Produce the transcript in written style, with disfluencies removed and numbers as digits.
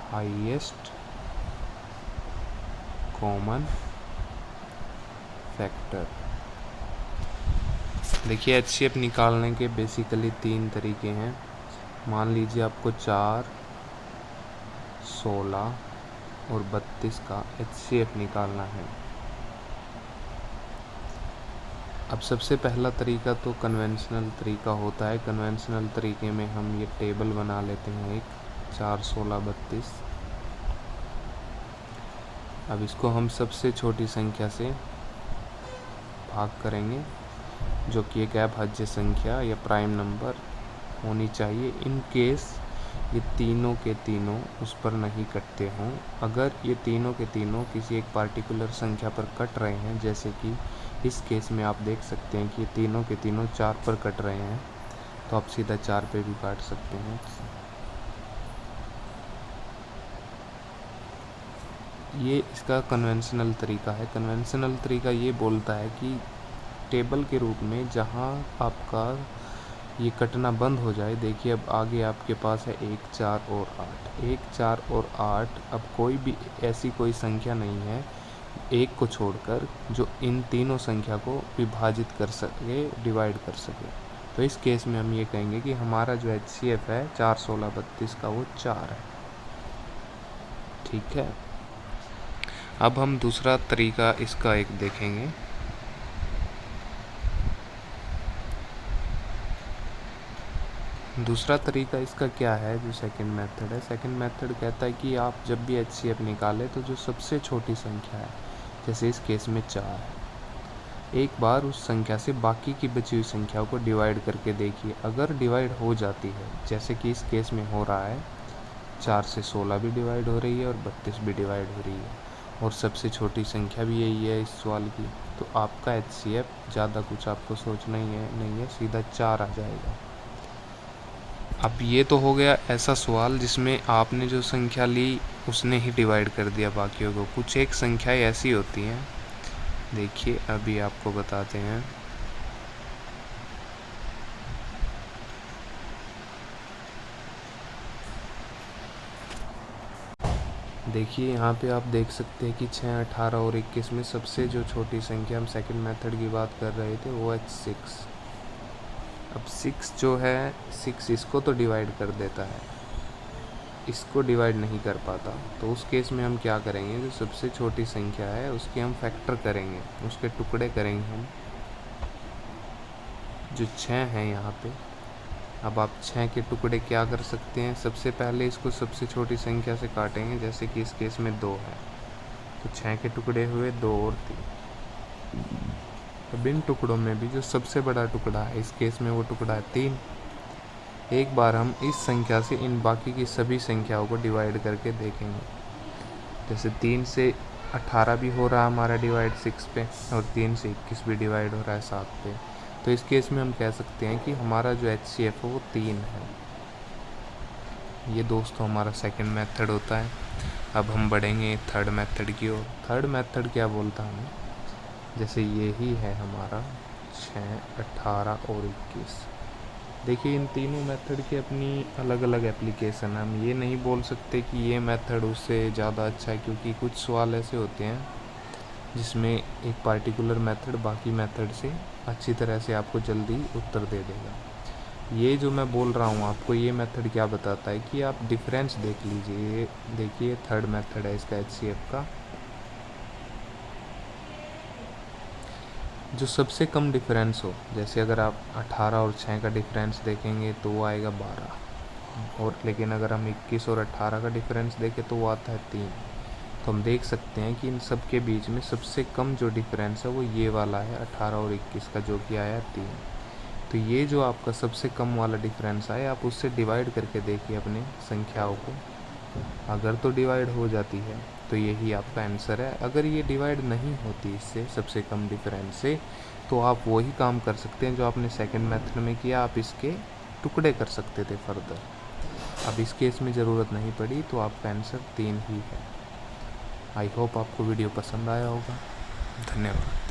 Highest common factor. देखिए HCF निकालने के बेसिकली 3 तरीके हैं। मान लीजिए आपको 4, 16 और 32 का एचसीएफ निकालना है। अब सबसे पहला तरीका तो कन्वेंशनल तरीका होता है। कन्वेंशनल तरीके में हम ये टेबल बना लेते हैं एक 4, 16, 32। अब इसको हम सबसे छोटी संख्या से भाग करेंगे, जो कि एक अभाज्य संख्या या प्राइम नंबर होनी चाहिए। इन केस ये तीनों के तीनों उस पर नहीं कटते हों। अगर ये तीनों के तीनों किसी एक पार्टिकुलर संख्या पर कट रहे हैं, जैसे कि इस केस में आप देख सकते हैं कि ये तीनों के तीनों 4 पर कट रहे हैं, तो आप सीधा 4 पे भी काट सकते हैं। ये इसका कन्वेंशनल तरीका है। कन्वेंशनल तरीका ये बोलता है कि टेबल के रूप में जहाँ आपका ये कटना बंद हो जाए। देखिए अब आगे आपके पास है 1, 4 और 8। 1, 4 और 8, अब कोई भी ऐसी कोई संख्या नहीं है एक को छोड़कर जो इन तीनों संख्या को विभाजित कर सके, डिवाइड कर सके। तो इस केस में हम ये कहेंगे कि हमारा जो एचसीएफ है 4, 16, 32 का वो 4 है। ठीक है। अब हम दूसरा तरीका इसका एक देखेंगे। दूसरा तरीका इसका क्या है, जो सेकंड मेथड है। सेकंड मेथड कहता है कि आप जब भी एचसीएफ निकालें तो जो सबसे छोटी संख्या है, जैसे इस केस में 4 है, एक बार उस संख्या से बाकी की बची हुई संख्याओं को डिवाइड करके देखिए। अगर डिवाइड हो जाती है, जैसे कि इस केस में हो रहा है, 4 से 16 भी डिवाइड हो रही है और 32 भी डिवाइड हो रही है, और सबसे छोटी संख्या भी यही है इस सवाल की, तो आपका एचसीएफ ज़्यादा कुछ आपको सोचना ही नहीं है, सीधा 4 आ जाएगा। अब ये तो हो गया ऐसा सवाल जिसमें आपने जो संख्या ली उसने ही डिवाइड कर दिया बाकियों को। कुछ एक संख्याएं ऐसी होती हैं, देखिए अभी आपको बताते हैं। देखिए यहाँ पे आप देख सकते हैं कि 6, 18 और 21 में सबसे जो छोटी संख्या, हम सेकंड मेथड की बात कर रहे थे, वो है 6। अब 6 जो है, 6 इसको तो डिवाइड कर देता है, इसको डिवाइड नहीं कर पाता। तो उस केस में हम क्या करेंगे, जो सबसे छोटी संख्या है उसके हम फैक्टर करेंगे, उसके टुकड़े करेंगे हम, जो 6 हैं यहाँ पे। अब आप 6 के टुकड़े क्या कर सकते हैं, सबसे पहले इसको सबसे छोटी संख्या से काटेंगे, जैसे कि इस केस में 2 है, तो 6 के टुकड़े हुए 2 और 3। अब इन टुकड़ों में भी जो सबसे बड़ा टुकड़ा है, इस केस में वो टुकड़ा है 3। एक बार हम इस संख्या से इन बाकी की सभी संख्याओं को डिवाइड करके देखेंगे। जैसे 3 से 18 भी हो रहा है हमारा डिवाइड 6 पे, और 3 से 21 भी डिवाइड हो रहा है 7 पे। तो इस केस में हम कह सकते हैं कि हमारा जो एचसीएफ है वो 3 है। ये दोस्तों हमारा सेकंड मेथड होता है। अब हम बढ़ेंगे थर्ड मेथड की ओर। थर्ड मेथड क्या बोलता है हमें, जैसे ये ही है हमारा 6, 18 और 21। देखिए इन तीनों मेथड की अपनी अलग अलग एप्लीकेशन है। हम ये नहीं बोल सकते कि ये मेथड उससे ज़्यादा अच्छा है, क्योंकि कुछ सवाल ऐसे होते हैं जिसमें एक पार्टिकुलर मेथड बाकी मेथड से अच्छी तरह से आपको जल्दी उत्तर दे देगा। ये जो मैं बोल रहा हूँ आपको, ये मेथड क्या बताता है कि आप डिफरेंस देख लीजिए। ये देखिए थर्ड मेथड है इसका एचसीएफ का, जो सबसे कम डिफरेंस हो। जैसे अगर आप 18 और 6 का डिफरेंस देखेंगे तो वो आएगा 12, और लेकिन अगर हम 21 और 18 का डिफरेंस देखें तो वो आता है 3। तो हम देख सकते हैं कि इन सब के बीच में सबसे कम जो डिफरेंस है वो ये वाला है 18 और 21 का, जो कि आया 3। तो ये जो आपका सबसे कम वाला डिफरेंस आए, आप उससे डिवाइड करके देखिए अपने संख्याओं को। अगर तो डिवाइड हो जाती है तो यही आपका आंसर है। अगर ये डिवाइड नहीं होती इससे सबसे कम डिफरेंस से, तो आप वही काम कर सकते हैं जो आपने सेकंड मेथड में किया, आप इसके टुकड़े कर सकते थे फर्दर। अब इस केस में ज़रूरत नहीं पड़ी, तो आपका आंसर 3 ही है। आई होप आपको वीडियो पसंद आया होगा। धन्यवाद।